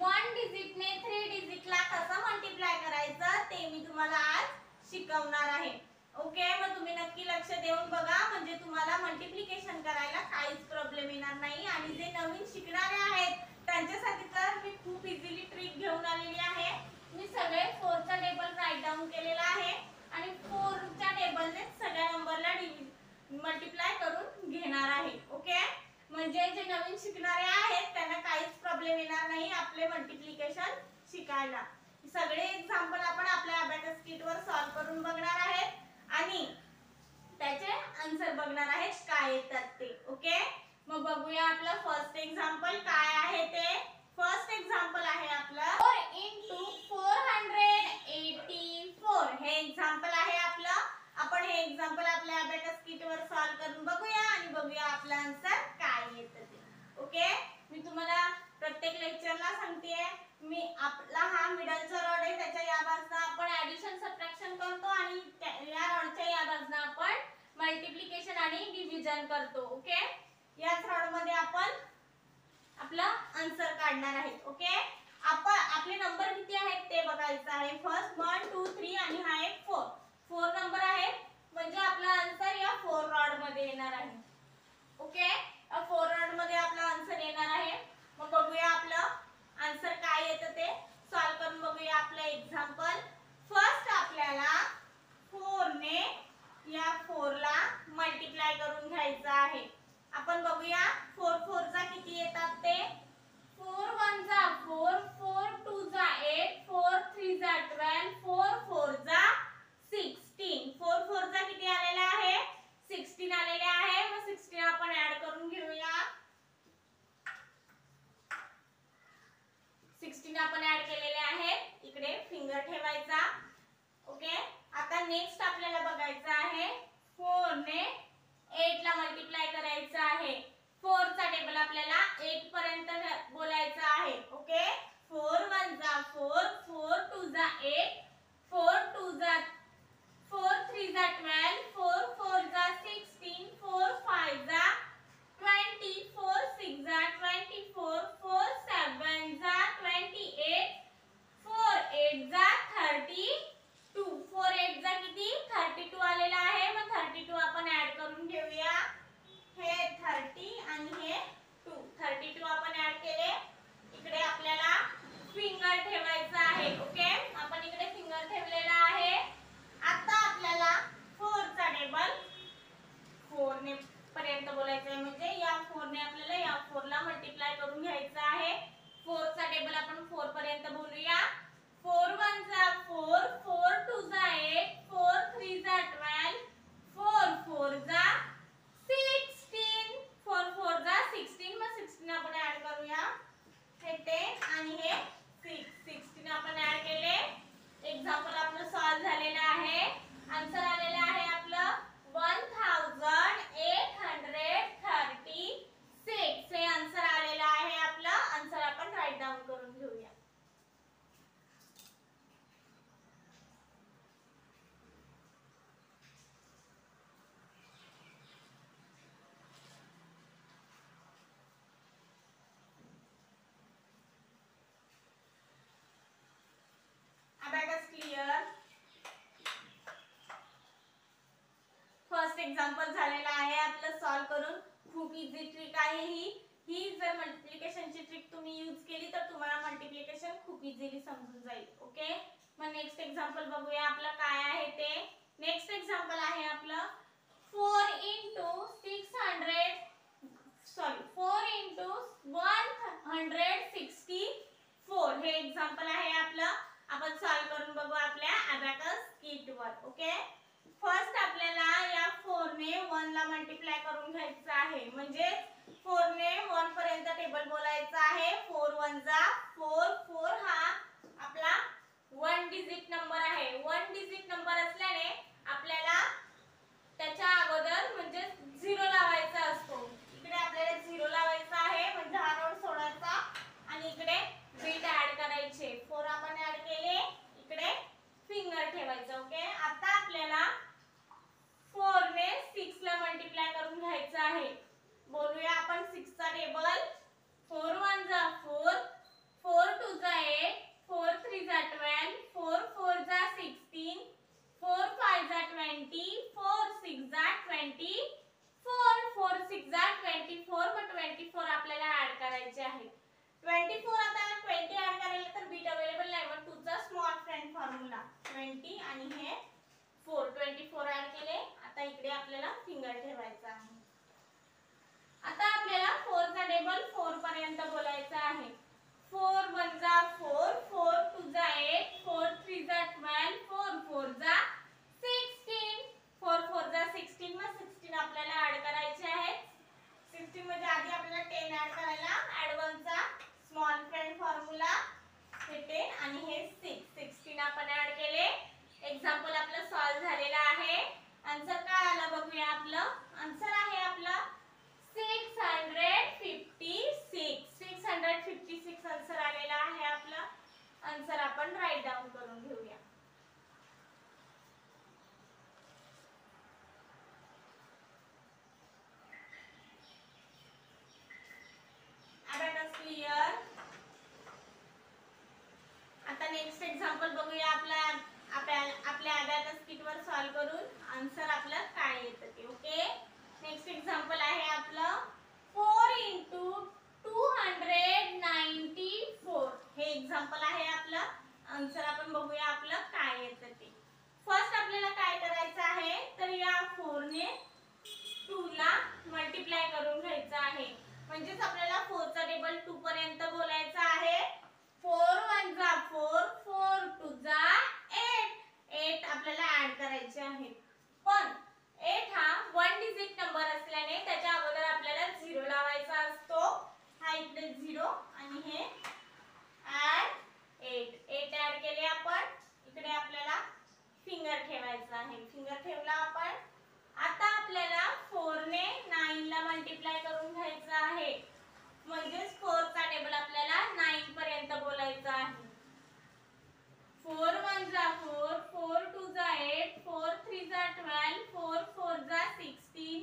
1 डिजिटने 3 डिजिटला कसं मल्टिप्लाय करायचं ते मी तुम्हाला आज शिकवणार आहे. ओके, मग तुम्ही नक्की लक्ष देऊन बघा, म्हणजे तुम्हाला मल्टिप्लिकेशन करायला काहीच प्रॉब्लेम येणार नाही. आणि जे नवीन शिकणारे आहेत त्यांच्यासाठी तर मी खूप इझिली ट्रिक घेऊन आलेली आहे. मी सगळे 4 चा टेबल राईट डाऊन केलेला आहे आणि 4 च्या टेबलने सगळ्या नंबरला मल्टिप्लाय करून घेणार आहे. ओके, म्हणजे जे नवीन शिकणारे आहेत त्यांना काहीच प्रॉब्लेम येणार नाही आपले मल्टिप्लिकेशन शिकायला. सगळे एक्झाम्पल आपण आपल्या अबॅकस किट वर सॉल्व करून बघणार आहेत आणि त्याचे आन्सर बघणार आहेत काय येतात ते. ओके, मग बघूया आपलं फर्स्ट एक्झाम्पल काय आहे ते. फर्स्ट एक्झाम्पल आहे आपलं 4 * 484. हे एक्झाम्पल आहे आपलं. आपण हे एक्झाम्पल आपल्या अबॅकस किट वर सॉल्व करून बघूया आणि बघूया आपला आन्सर काय येतं ते. ओके, मी तुम्हाला प्रत्येक लेक्चरला सांगतेय, मी आपला हा मिडलचा रॉड आहे, त्याच्या या बाजूला आपण ऍडिशन सबट्रॅक्शन करतो आणि या रॉडच्या या बाजूला आपण मल्टिप्लिकेशन आणि डिव्हिजन करतो. ओके, याच रॉड मध्ये आपण आपला आन्सर काढणार आहे. ओके, आपण आपले नंबर किती आहेत ते बघायचं आहे. फर्स्ट 1 2 3 आणि हा एक 4 नंबर आहे, म्हणजे आपला आन्सर या 4 रॉड मध्ये येणार आहे. ओके, या 4 रॉड मध्ये आपला आन्सर येणार आहे. मग बघूया आपलं आन्सर काय येतं ते. सॉल्व करून बघूया आपलं एक्झाम्पल. फर्स्ट आपल्याला 4 ने या 4 ला मल्टिप्लाय करून घ्यायचं आहे. आपण बघूया 4 4 चा किती येतात ते. 4 1 जा 4, 4 2 जा 8, 4 3 जा 12, 4 4 जा 16. 4 4 चा किती आलेला आहे 16 आलेले आहे. मग 16 आपण ऍड करून घेऊया. 16 आपण ऍड केलेले आहे, इकडे फिंगर ठेवायचा. ओके, आता नेक्स्ट आपल्याला बघायचं आहे 4 ने 8 ला मल्टिप्लाय करायचं आहे. 4 चा टेबल आपल्याला 8 पर्यंत बोलायचं आहे. ओके, 4 1 जा 4, 4 2 जा 8, 4 2 जा 4 3 जा 12, 4 4 जा 16, 4 5 जा 20, 4 6 जा 24, 4 7 जा 28, 4 8 जा 32. 4 8 जा किती 32 आलेला आहे. मग 32 आपण ऍड करून घेऊया. हे 30 आणि हे 2. 32 आपण ऍड केले. इकडे आपल्याला फिंगर ठेवायचं आहे. ओके, आपण इकडे फिंगर ठेवलेला आहे. आता आपल्याला 4 चा टेबल 4 ने पर्यंत बोलायचं आहे, म्हणजे या 4 ने आपल्याला या 4 ला मल्टिप्लाय करून घ्यायचं आहे. 4 चा टेबल आपण 4 पर्यंत बोलूया. 4 1 जा 4, 4 2 जा 8, 4 3 जा 12, 4 4 जा 16, 4 4 जा 16. मग 16 आपण ऍड करूया. हे 10 आणि हे 6. 16 आपण ऍड केले. एक्झाम्पल आपलं सॉल्व झालेलं आहे. आन्सर आलेलं आहे आपलं 1836. हे आन्सर आलेलं आहे आपलं. आन्सर आपण राईट डाऊन करून घेऊया. Abacus clear. फर्स्ट एक्झाम्पल झालेला आहे आपलं सॉल्व करून. खूप इझी ट्रिक आहे ही जर मल्टिप्लिकेशनची ट्रिक तुम्ही यूज केली तर तुम्हाला मल्टिप्लिकेशन खूप इझिली समजून जाईल. ओके, मग नेक्स्ट एक्झाम्पल बघूया आपलं काय आहे ते. नेक्स्ट एक्झाम्पल आहे आपलं 4 * 164. हे एक्झाम्पल आहे आपलं. आपण सॉल्व करून बघू आपल्या अबॅकस किट वर. ओके, फर्स्ट आपल्याला या 4 ने 1 ला मल्टिप्लाय करून घ्यायचं आहे, म्हणजे 4 ने 1 पर्यंत टेबल बोलायचं आहे. 4 1 जा 4, 4 हा आपला 1 डिजिट नंबर आहे. 1 डिजिट नंबर असल्याने आपल्याला त्याच्या अगोदर म्हणजे 0 लावायचा असतो. इकडे आपल्याला 0 लावायचा आहे, म्हणजे हा रोड सोडायचा आणि इकडे बीट ऍड करायचे. 4 आपण ऍड केले, इकडे फिंगर ठेवायचं. ओके, आता आपल्याला 4 ने 6 ला मल्टिप्लाय करून घ्यायचं आहे. बोलूया आणि हे 6 16 आपण ऍड केले. एक्झाम्पल आपलं सॉल्व्ह झालेलं आहे. आन्सर काय आलं बघूया. आपलं आन्सर आहे आपलं 656 आन्सर आलेला आहे आपलं. आन्सर आपण राईट डाऊन करून घेऊया. क्लियर. आता नेक्स्ट एक्झाम्पल बघूया. आपल्या अबॅकस किट वर सॉल्व्ह करून आन्सर आपलं काय येतं ते. ओके, नेक्स्ट एक्झाम्पल आहे आपलं 4 × 294. हे एक्झाम्पल आहे आपलं. आन्सर आपण बघूया आपलं काय येतं ते. फर्स्ट आपल्याला काय करायचं आहे, तर या 4 ने 2 ला मल्टिप्लाय करून घ्यायचं आहे. म्हणजेच आपल्याला 4 चा टेबल 2 पर्यंत बोलायचा आहे. 4 1 जा 4, 4 2 जा 8. 8 आपल्याला ऍड करायचे आहे. पण 8 हा 1 डिजिट नंबर असल्याने त्याच्या अगोदर आपल्याला 0 लावायचा असतो. हा इकडे 0 आणि हे ऍड 8. 8 ऍड केले आपण. इकडे आपल्याला फिंगर ठेवायचा आहे. फिंगर ठेवला आपण. आता आपल्याला 4 ने 9 ला मल्टिप्लाय करून घ्यायचं आहे. म्हणजेच 4 चा टेबल आपल्याला 9 पर्यंत बोलायचा आहे. 4 1 जा 4, 4 2 जा 8, 4 3 जा 12, 4 4 जा 16,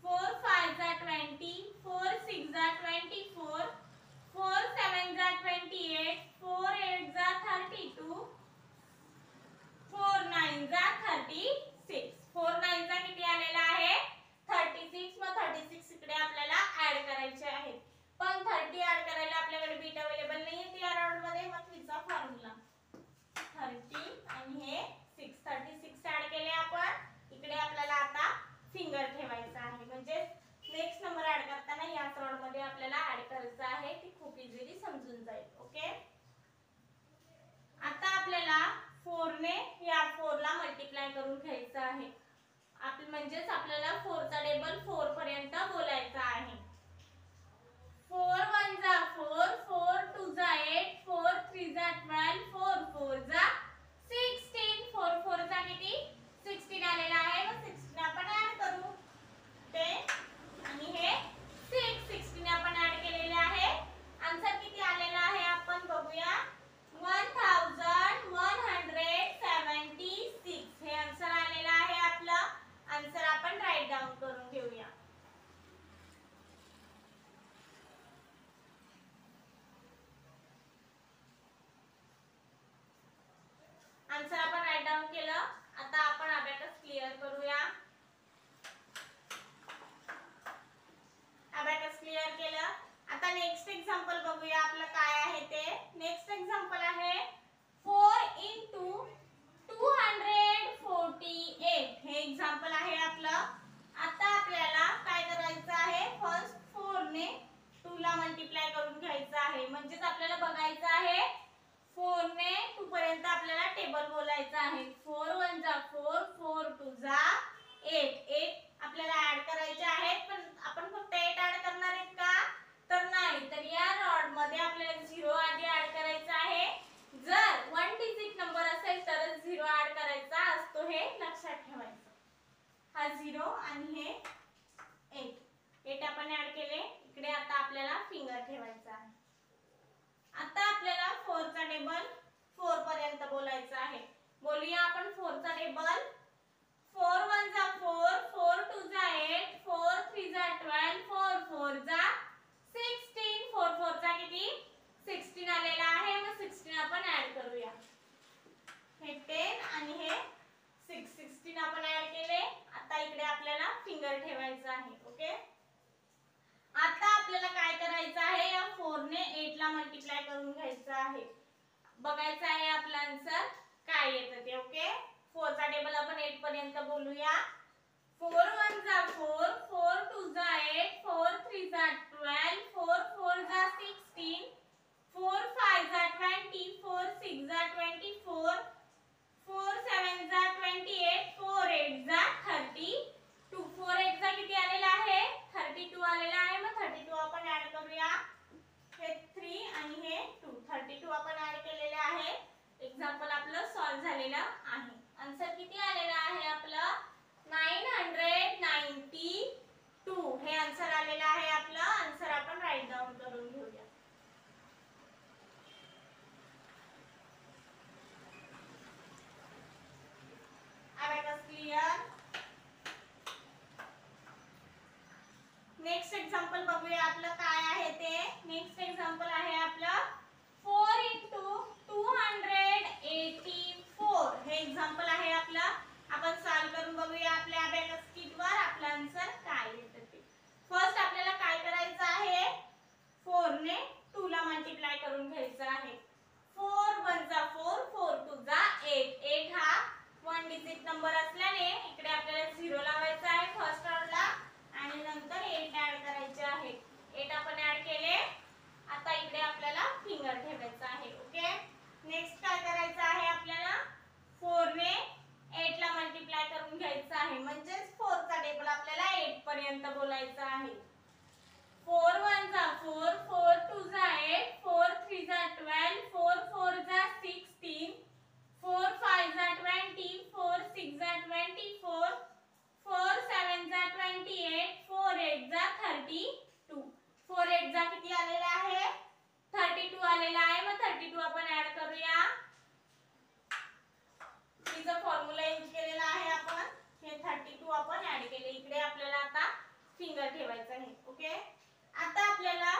4 5 जा 20, 4 6 जा 24, 4 7 जा 28, 4 8 जा 32, 4 9 जा 36. 4 9 चा किती आलेला आहे 36. मग 36 इकडे आपल्याला ऍड करायचे आहेत. पण 30 ऍड करायला आपल्याकडे बीट अवेलेबल नाहीये या राऊंड मध्ये. मग तिचा फॉर्म्युला 30 आणि हे 6. 36 ऍड केले आपण. इकडे आपल्याला आता फिंगर ठेवायचा आहे. म्हणजे नेक्स्ट नंबर ऍड करताना या राऊंड मध्ये आपल्याला ऍड करायचा आहे. ती खूप इझिली समजून जाईल. ओके, आता आपल्याला 4 ने या 4 ला मल्टिप्लाय करून घ्यायचं आहे. म्हणजेच आपल्याला 4 चा टेबल 4 पर्यंत बोलायचा आहे. 4 1 जा 4, 4 2 जा 8, 4 3 जा 12, 4 4 जा 16. 4 4 चा किती 16 आलेला आहे. मग 16 आपण ऍड करू. ते आणि हे 6 16 आपण ऍड केलेले आहे. आन्सर किती आलेला आहे आपण बघूया. 1176. हे आन्सर आलेलं आहे आपलं. आन्सर आपण राईट डाऊन करून घेऊया. आन्सर आपण राईट डाऊन केलं. आता आपण अबॅकस क्लिअर करूया. अबॅकस क्लिअर केलं. आता नेक्स्ट एक्झाम्पल बघूया आपलं काय आहे ते. नेक्स्ट एक्झाम्पल आहे 4 × 248. हे एक्झाम्पल आहे आपलं. आता आपल्याला काय करायचं आहे, फर्स्ट 4 ने 2 ला मल्टिप्लाय करून घ्यायचं आहे. म्हणजेच आपल्याला बघायचं आहे 4 ने 2 पर्यंत आपल्याला टेबल बोलायचं आहे. 4 1 जा 4, 4 2 जा 8. 8 आपल्याला ऍड करायचे आहेत. पण आपण फक्त 8 ऍड करणार आहेत का, तर नाही. तर या रॉड मध्ये आपल्याला 0 आधी ऍड करायचा आहे. जर 1 डिजिट नंबर असेल तरच 0 ऍड करायचा असतो. हे लक्षात ठेवायचं. हा 0 आणि हे 8. 8 आपण ऍड केले. इकडे आता आपल्याला फिंगर ठेवायचा आहे. आता आपल्याला 4 चा टेबल 4 पर्यंत बोलायचं आहे. बोलूया आपण 4 चा टेबल. 4 1 जा 4, 4 2 जा 8, 4 3 जा 12, 4 4 जा 16. 4 4 चा किती 16 आलेला आहे. मग 16 आपण ऍड करूया. हे 10 आणि हे 6. 16 आपण ऍड केले. आता इकडे आपल्याला फिंगर ठेवायचं आहे. ओके, आता आपल्याला काय करायचं आहे, या 4 ने 8 ला मल्टिप्लाय करून घ्यायचं आहे. बघायचं आहे आपला आन्सर काय येतं ते. ओके, 4 चा टेबल आपण 8 पर्यंत बोलूया. 4 1 जा 4, 4 2 जा 8, 4 3 जा 12, 4 4 जा 16, 4 5 जा 20, 4 6 जा 24, 4 7 जा 28, 4 8 जा 32. 4 8 चा किती आलेला आहे 32 आलेला आहे. मग 32 आपण ऍड करूया. हे 3 आणि हे 2. 32 आपण ऍड केलेले आहे. एक्झाम्पल आपलं सॉल्व्ह झालेलं आहे. आन्सर किती आलेलं आहे आपलं 992 हे आन्सर आलेलं आहे आपलं. आन्सर आपण राईट डाऊन करून घेऊया. क्लियर. नेक्स्ट एक्झाम्पल बघूया आपलं काय आहे ते. नेक्स्ट एक्झाम्पल आहे आपलं 4 × 284 हे एक्झाम्पल आहे आपलं. आपण सॉल्व करून बघूया आपल्या अबॅकस किट वर आपलं आन्सर काय येतं ते. फर्स्ट आपल्याला काय करायचं आहे 4 ने 2 ला मल्टिप्लाय करून घ्यायचं आहे. 4 × 1 = 4, 4 × 2 = 8. 8 हा 1 डिजिट नंबर असल्याने इकडे आपल्याला 0 लावायचा आहे फर्स्ट ऑर्डरला आणि नंतर 8 ऍड करायचे आहे. 8 आपण ऍड केले. आता इकडे आपल्याला फिंगर ठेवायचा आहे. ओके. नेक्स्ट काय करायचं आहे आपल्याला 4 ने 8 ला मल्टिप्लाय करून घ्यायचं आहे. म्हणजे 4 चा टेबल आपल्याला 8 पर्यंत बोलायचा आहे. 4 × 1 = 4, 4 × 2 = 8, 4 × 3 = 12, 4 × 4 = 16, 4 × 5 = 20, 4 × 6 = 24, 4 × 7 = 28, 4 × 8 = 32. 4 × 8 किती आलेला आहे 32 आलेला आहे. मग 32 आपण ऍड करूया. तिचा फॉर्म्युला यूज केलेला आहे आपण. हे 32 आपण ऍड केले. इकडे आपल्याला आता फिंगर ठेवायचं आहे. ओके. आता आपल्याला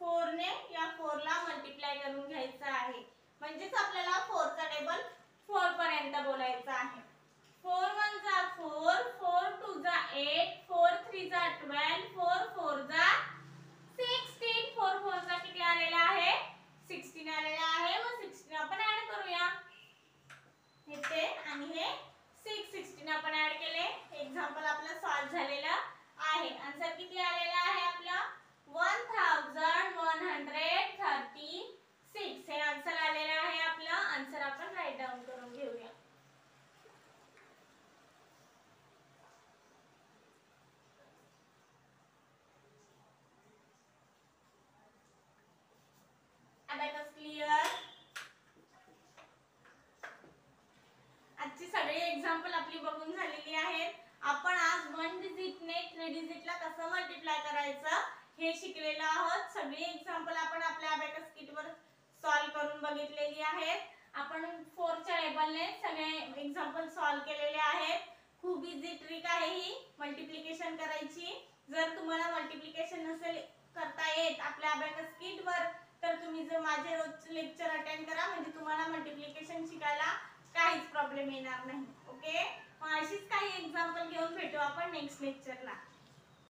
4 ने या 4 ला मल्टिप्लाय करून घ्यायचं आहे. म्हणजेच आपल्याला 4 चा टेबल 4 पर्यंत बोलायचा आहे. 4 × 1 = 4, 4 × 2 = 8, 4 × 3 = 12, 4 × 4 = 16, 4 × 4 = किती आलेला आहे 16 आलेला आहे. मग 16 आपण ऍड करूया. हे 10 आणि हे 6, 16 आपण ऍड केले. एक्झाम्पल आपलं सॉल्व्ह झालेलं आहे. आन्सर किती आलेला आहे आपला 1136 हे आन्सर आलेलं आहे आपलं. आन्सर आपण राईट डाऊन करून घेऊया. Abacus clear. आजची सगळी एक्झाम्पल आपली बघून झालेली आहेत. आपण आज 1 डिजिट ने 3 डिजिटला कसं मल्टिप्लाय करायचं हे शिकलेलो आहोत. सगळी एक्झाम्पल आपण आपल्या अबॅकस किट वर सॉल्व्ह करून बघितलेली आहेत. आपण 4 च्या टेबलने सगळे एक्झाम्पल सॉल्व्ह केलेले आहेत. खूप इझी ट्रिक आहे ही मल्टिप्लिकेशन करायची. जर तुम्हाला मल्टिप्लिकेशन नसेल करता येत आपल्या अबॅकस किट वर तर तुम्ही जर माझे रोजचे लेक्चर अटेंड करा. म्हणजे तुम्हाला मल्टिप्लिकेशन शिकायला काहीच प्रॉब्लेम येणार नाही. ओके. मग अशीच काही एक्झाम्पल घेऊन भेटू आपण नेक्स्ट लेक्चरला.